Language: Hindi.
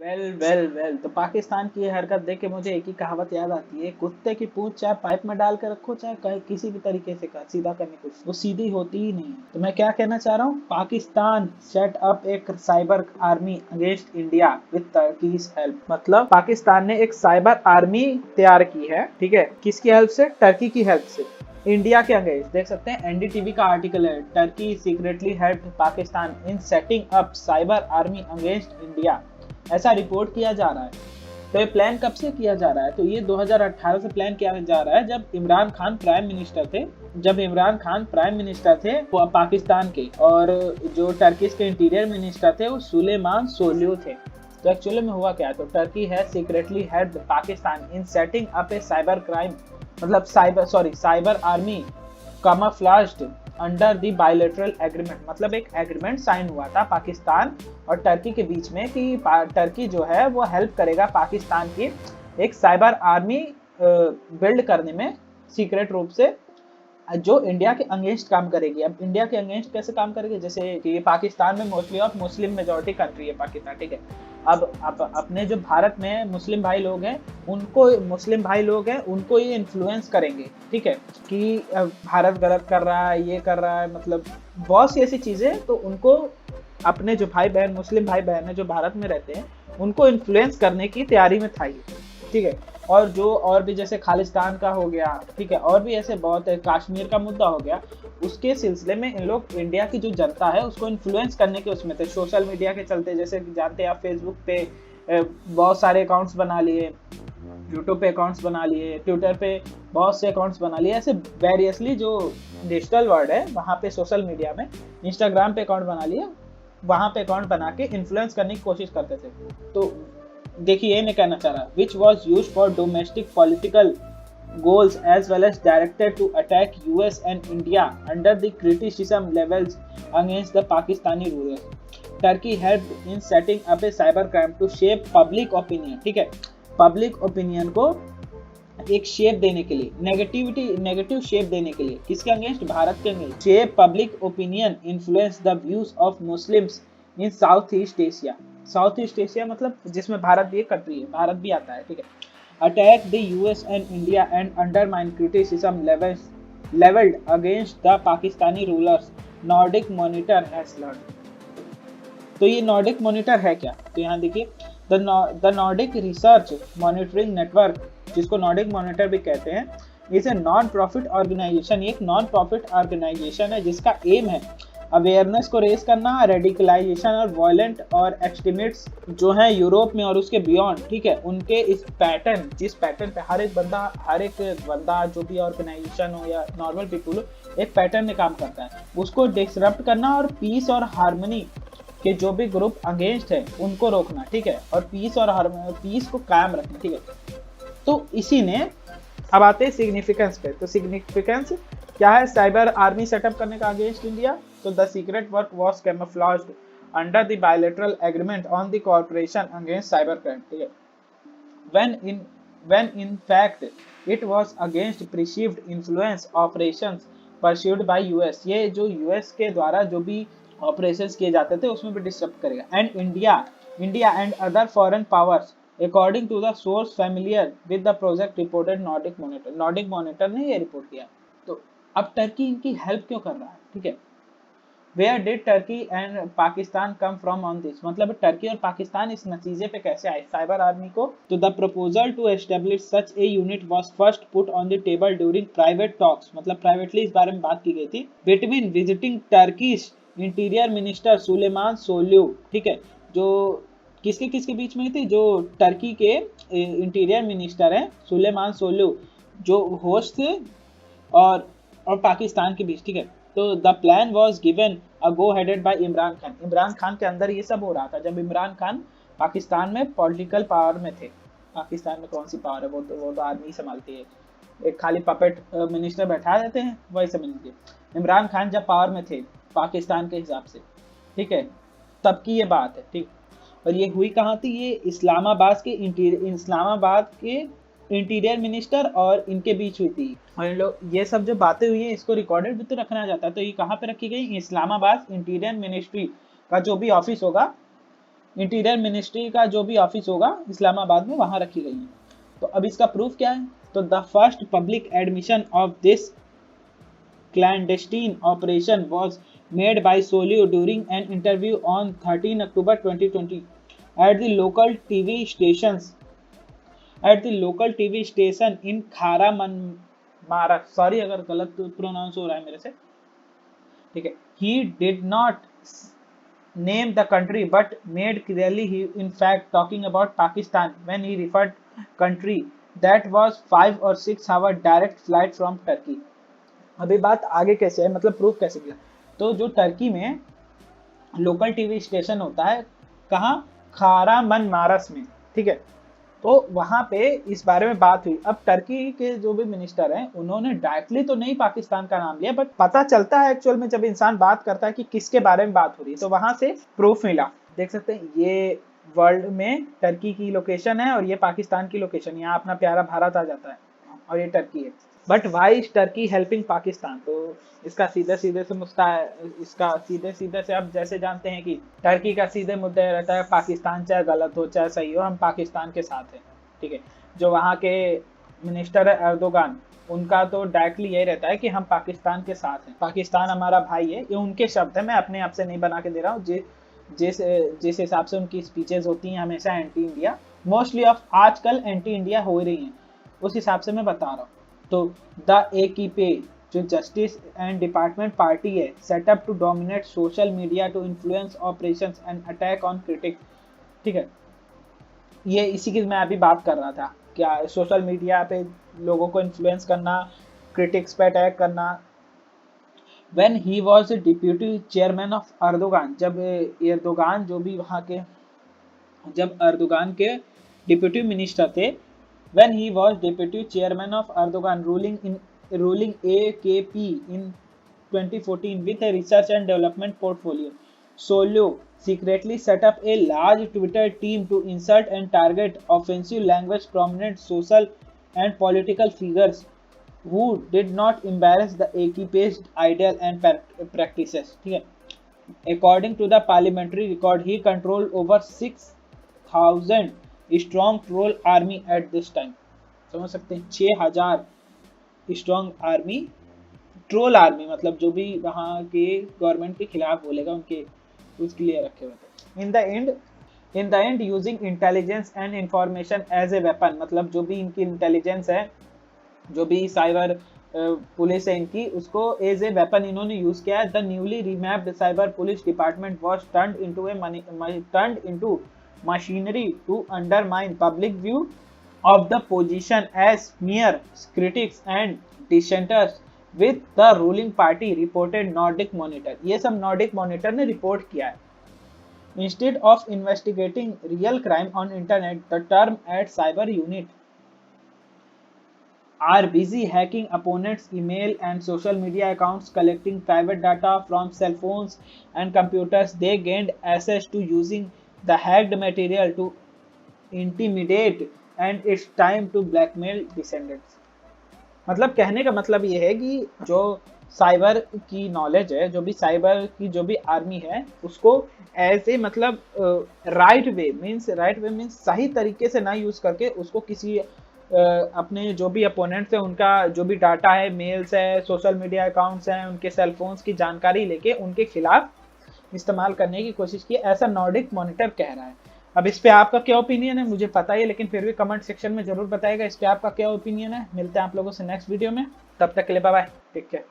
वेल वेल वेल, तो पाकिस्तान की ये हरकत देख के मुझे एक ही कहावत याद आती है, कुत्ते की पूंछ चाहे पाइप में डाल के रखो चाहे किसी भी तरीके से कर सीधा करने को, वो सीधी होती ही नहीं है। तो मैं क्या कहना चाह रहा हूँ, पाकिस्तान सेट अप एक cyber army against India with Turkey's help. मतलब पाकिस्तान ने एक साइबर आर्मी तैयार की है, ठीक है, किसकी हेल्प से? टर्की की हेल्प से, इंडिया के अगेंस्ट। देख सकते हैं एनडीटीवी का आर्टिकल है, Turkey secretly help Pakistan in setting up cyber army against India, ऐसा रिपोर्ट किया जा रहा है। तो ये प्लान कब से किया जा रहा है? तो ये 2018 से प्लान किया जा रहा है, जब इमरान खान प्राइम मिनिस्टर थे। जब इमरान खान प्राइम मिनिस्टर थे वो पाकिस्तान के, और जो टर्किश के इंटीरियर मिनिस्टर थे वो सुलेमान सोल्यू थे। तो एक्चुअली में हुआ क्या है, तो टर्की है secretly help Pakistan in setting up a cyber crime, मतलब cyber army camouflaged under the bilateral agreement. मतलब एक एग्रीमेंट साइन हुआ था पाकिस्तान और टर्की के बीच में कि टर्की जो है वो हेल्प करेगा पाकिस्तान की एक साइबर आर्मी बिल्ड करने में, सीक्रेट रूप से, जो इंडिया के अगेंस्ट काम करेगी। अब इंडिया के अगेंस्ट कैसे काम करेगी? जैसे कि पाकिस्तान में mostly of Muslim majority country है पाकिस्तान, ठीक है। अब अपने जो भारत में मुस्लिम भाई लोग हैं, उनको ये इन्फ्लुएंस करेंगे, ठीक है, कि भारत गलत कर रहा है, ये कर रहा है, मतलब बहुत सी ऐसी चीजें। तो उनको अपने जो भाई बहन, मुस्लिम भाई बहन है जो भारत में रहते हैं, उनको इन्फ्लुएंस करने की तैयारी में था ये, ठीक है। और जो और भी जैसे खालिस्तान का हो गया, ठीक है, और भी ऐसे बहुत है, कश्मीर का मुद्दा हो गया, उसके सिलसिले में इन लोग इंडिया की जो जनता है उसको इन्फ्लुएंस करने के उसमें थे, सोशल मीडिया के चलते। जैसे जानते हैं आप, फेसबुक पे बहुत सारे अकाउंट्स बना लिए, यूट्यूब पे अकाउंट्स बना लिए, ट्विटर पे बहुत से अकाउंट्स बना लिए, ऐसे वेरियसली जो डिजिटल वर्ल्ड है वहाँ पे, सोशल मीडिया में, इंस्टाग्राम पे अकाउंट बना लिए, वहाँ पे अकाउंट बना के इन्फ्लुएंस करने की कोशिश करते थे। तो देखिए ये मैं कहना चाह रहा, which was use for domestic political goals as well as directed to attack US and India under the criticism levels against the Pakistani rulers. Turkey helped in setting up a cyber crime to shape public opinion, ठीक है, पब्लिक ओपिनियन को एक शेप देने के लिए, नेगेटिव शेप देने के लिए, किसके अगेंस्ट? भारत के against. Shape public opinion, influence the views of Muslims in south east Asia. South east Asia मतलब जिसमें भारत भी एक कंट्री है, भारत भी आता है, ठीक है। Attack the US and India and undermine criticism leveled against the Pakistani rulers, Nordic Monitor has learned. तो ये नॉर्डिक मॉनिटर है क्या? तो यहाँ देखिए, the Nordic research monitoring network, जिसको नॉर्डिक मॉनिटर भी कहते हैं, इसे नॉन प्रॉफिट ऑर्गेनाइजेशन, एक नॉन प्रॉफिट ऑर्गेनाइजेशन है जिसका एम है अवेयरनेस को रेस करना, रेडिकलाइजेशन और वायलेंट और एक्सट्रीमिट्स जो हैं यूरोप में और उसके बियॉन्ड, ठीक है, उनके इस पैटर्न, जिस पैटर्न पे हर एक बंदा जो भी ऑर्गेनाइजेशन हो या नॉर्मल पीपल हो, एक पैटर्न में काम करता है, उसको डिसरप्ट करना और पीस और हार्मनी के जो भी ग्रुप अगेंस्ट है उनको रोकना, ठीक है, और पीस को कायम रखना, ठीक है। तो इसी ने, अब आते हैं सिग्निफिकेंस पे। तो सिग्निफिकेंस क्या है साइबर आर्मी सेटअप करने का अगेंस्ट इंडिया? तो the secret work was camouflaged under the bilateral agreement on the cooperation against cyber crime, ठीक है, when in fact it was against perceived influence operations pursued by US। ये जो US के द्वारा जो भी ऑपरेशंस किए जाते थे उसमें भी डिस्टर्ब करेगा। And India and other foreign powers according to the source familiar with the project reported Nordic Monitor ने ये रिपोर्ट किया। तो अब टर्की इनकी हेल्प क्यों कर रहा है, ठीक है। Where did Turkey and Pakistan come from on this, मतलब टर्की और पाकिस्तान इस नतीजे पे कैसे आए साइबर आर्मी को? तो the proposal to establish such a unit was first put on the table during private talks, मतलब प्राइवेटली इस बारे में बात की गई थी, between visiting Turkish interior minister Suleyman Soylu, ठीक है, जो किसके बीच में थी? जो टर्की के इंटीरियर मिनिस्टर हैं सुलेमान सोल्यू, जो होस्ट थे, और पाकिस्तान के बीच, ठीक है। तो the plan was given a go headed by Imran Khan. Imran Khan के अंदर ये सब हो रहा था जब इमरान खान पाकिस्तान में पॉलिटिकल पावर में थे। पाकिस्तान में कौन सी पावर है, वो तो आर्मी संभालती है, एक खाली पपेट मिनिस्टर बैठा देते हैं, वही समझ लीजिए। इमरान खान जब पावर में थे पाकिस्तान के हिसाब से, ठीक है, तब की ये बात है, ठीक। और ये हुई कहाँ थी? ये इस्लामाबाद के इंटीरियर मिनिस्टर और इनके बीच हुई थी। और इन लोग, ये सब जो बातें हुई हैं इसको रिकॉर्डेड भी तो रखना चाहता है, तो ये कहाँ पे रखी गई? इस्लामाबाद इंटीरियर मिनिस्ट्री का जो भी ऑफिस होगा इंटीरियर मिनिस्ट्री का जो भी ऑफिस होगा इस्लामाबाद में वहां रखी गई है। तो अब इसका प्रूफ क्या है? तो the first public admission of this clandestine operation was made by Solio during an interview on 13 October 2020 at the local TV stations at the local TV station in Kharamanmara। Sorry अगर गलत प्रोनाउंस हो रहा है मेरे से, ठीक है। He did not name the country but made clearly he in fact talking about Pakistan when he referred country that was 5 or 6 hour direct flight from Turkey। अभी बात आगे कैसे है, मतलब प्रूफ कैसे किया? तो जो टर्की में लोकल टीवी स्टेशन होता है, कहाँ? खारामनमारस में, ठीक है। तो वहां पे इस बारे में बात हुई। अब टर्की के जो भी मिनिस्टर हैं उन्होंने डायरेक्टली तो नहीं पाकिस्तान का नाम लिया, बट पता चलता है एक्चुअल में जब इंसान बात करता है कि किसके बारे में बात हो रही है, तो वहां से प्रूफ मिला। देख सकते हैं ये वर्ल्ड में टर्की की लोकेशन है और ये पाकिस्तान की लोकेशन, यहाँ अपना प्यारा भारत आ जाता है और ये टर्की है। But why is Turkey helping Pakistan? तो इसका सीधे सीधे से इसका सीधे सीधे से आप जैसे जानते हैं कि टर्की का सीधे मुद्दा रहता है पाकिस्तान चाहे गलत हो चाहे सही हो, हम पाकिस्तान के साथ हैं, ठीक है। जो वहाँ के मिनिस्टर है एर्दोगान, उनका तो डायरेक्टली यही रहता है कि हम पाकिस्तान के साथ हैं, पाकिस्तान हमारा भाई है। ये उनके शब्द है, मैं अपने आप से नहीं बना के दे रहा हूँ। जिस हिसाब से उनकी स्पीचेस होती हैं हमेशा एंटी इंडिया, मोस्टली ऑफ आजकल एंटी इंडिया हो रही हैं, उस हिसाब से मैं बता रहा हूँ। तो द AKP जो जस्टिस एंड डिपार्टमेंट पार्टी है, setup to dominate social media to influence operations and attack on critics, ठीक है। ये इसी की मैं अभी बात कर रहा था, क्या सोशल मीडिया पे लोगों को इन्फ्लुएंस करना, क्रिटिक्स पे अटैक करना। When he was deputy chairman of Erdogan, जब एर्दोगान जो भी वहाँ के, जब अर्दोगान के डिप्यूटी मिनिस्टर थे, when he was deputy chairman of Erdogan ruling AKP in 2014 with a research and development portfolio, Solio secretly set up a large Twitter team to insult and target offensive language prominent social and political figures who did not embrace the AKP's ideal and practices, ठीक है। According to the parliamentary record, he controlled over 6,000 strong troll army at this time. समझ सकते हैं 6,000 स्ट्रॉन्ग आर्मी, ट्रोल आर्मी मतलब जो भी वहाँ के गवर्नमेंट के खिलाफ बोलेगा उनके उसके लिए रखे हुए थे। In the end using intelligence and information as a weapon, मतलब जो भी इनकी इंटेलिजेंस है, जो भी साइबर पुलिस है इनकी, उसको एज ए वेपन इन्होंने यूज किया है। The newly remapped cyber police department was turned into machinery to undermine public view of the position as mere critics and dissenters with the ruling party, reported Nordic Monitor। ये सब Nordic Monitor ने रिपोर्ट किया है। Instead of investigating real crime on internet, the term at cyber unit are busy hacking opponents' email and social media accounts, collecting private data from cell phones and computers they gained access to, using the hacked material to intimidate and it's time to blackmail descendants। मतलब कहने का मतलब ये है कि जो साइबर की नॉलेज है, जो भी साइबर की जो भी आर्मी है, उसको ऐसे मतलब राइट वे मीन्स सही तरीके से ना यूज करके उसको किसी अपने जो भी अपोनेंट्स है उनका जो भी डाटा है, मेल्स है, सोशल मीडिया अकाउंट्स हैं, उनके सेलफोन्स की जानकारी लेके उनके खिलाफ इस्तेमाल करने की कोशिश की, ऐसा नॉर्डिक मॉनिटर कह रहा है। अब इस पे आपका क्या ओपिनियन है मुझे पता ही है, लेकिन फिर भी कमेंट सेक्शन में जरूर बताइएगा इस पे आपका क्या ओपिनियन है। मिलते हैं आप लोगों से नेक्स्ट वीडियो में, तब तक के लिए बाय बाय, टेक केयर।